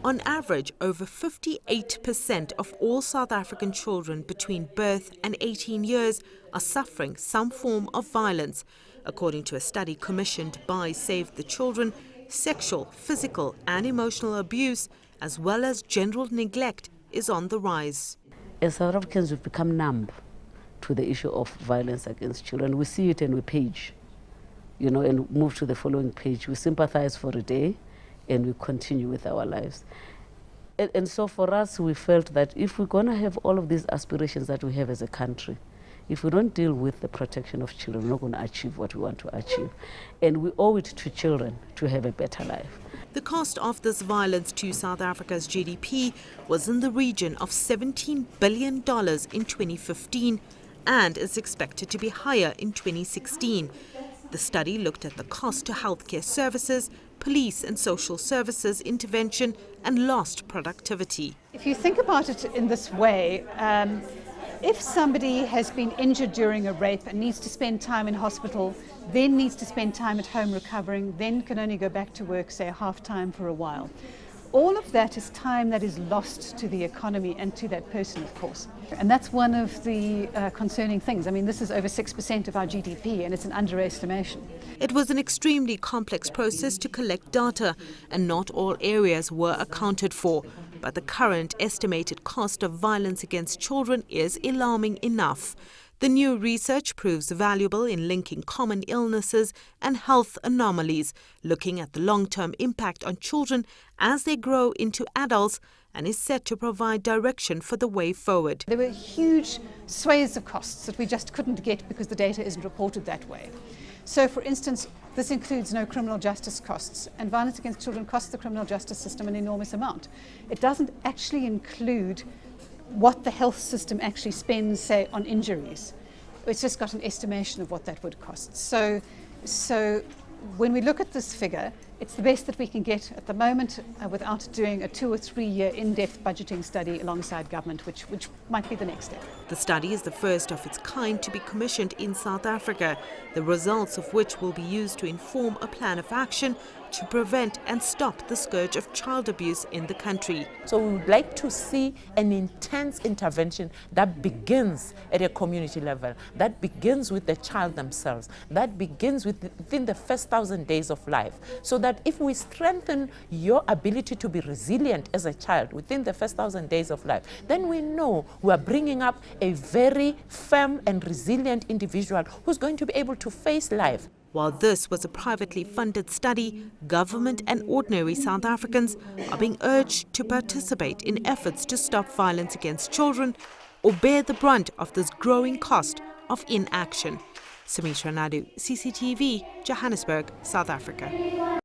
On average, over 58% of all South African children between birth and 18 years are suffering some form of violence. According to a study commissioned by Save the Children, sexual, physical and emotional abuse, as well as general neglect, is on the rise. As South Africans, we've become numb to the issue of violence against children. We see it and we page, and move to the following page. We sympathize for a day and we continue with our lives. And so for us, we felt that if we're going to have all of these aspirations that we have as a country, if we don't deal with the protection of children, we're not going to achieve what we want to achieve. And we owe it to children to have a better life. The cost of this violence to South Africa's GDP was in the region of $17 billion in 2015 and is expected to be higher in 2016. The study looked at the cost to healthcare services, police and social services intervention and lost productivity. If you think about it in this way, if somebody has been injured during a rape and needs to spend time in hospital, then needs to spend time at home recovering, then can only go back to work, say, half-time for a while. All of that is time that is lost to the economy and to that person, of course. And that's one of the concerning things. I mean, this is over 6% of our GDP, and it's an underestimation. It was an extremely complex process to collect data, and not all areas were accounted for. But the current estimated cost of violence against children is alarming enough. The new research proves valuable in linking common illnesses and health anomalies, looking at the long-term impact on children as they grow into adults, and is set to provide direction for the way forward. There were huge swathes of costs that we just couldn't get because the data isn't reported that way. So, for instance, this includes no criminal justice costs, and violence against children costs the criminal justice system an enormous amount. It doesn't actually include what the health system actually spends, say, on injuries. It's just got an estimation of what that would cost. So when we look at this figure, it's the best that we can get at the moment without doing a 2 or 3 year in-depth budgeting study alongside government, which might be the next step. The study is the first of its kind to be commissioned in South Africa, the results of which will be used to inform a plan of action to prevent and stop the scourge of child abuse in the country. So we would like to see an intense intervention that begins at a community level, that begins with the child themselves, that begins within the first 1,000 days of life, so that if we strengthen your ability to be resilient as a child within the first 1,000 days of life, then we know we are bringing up a very firm and resilient individual who's going to be able to face life. While this was a privately funded study, government and ordinary South Africans are being urged to participate in efforts to stop violence against children or bear the brunt of this growing cost of inaction. Sumitra Nydoo, CCTV, Johannesburg, South Africa.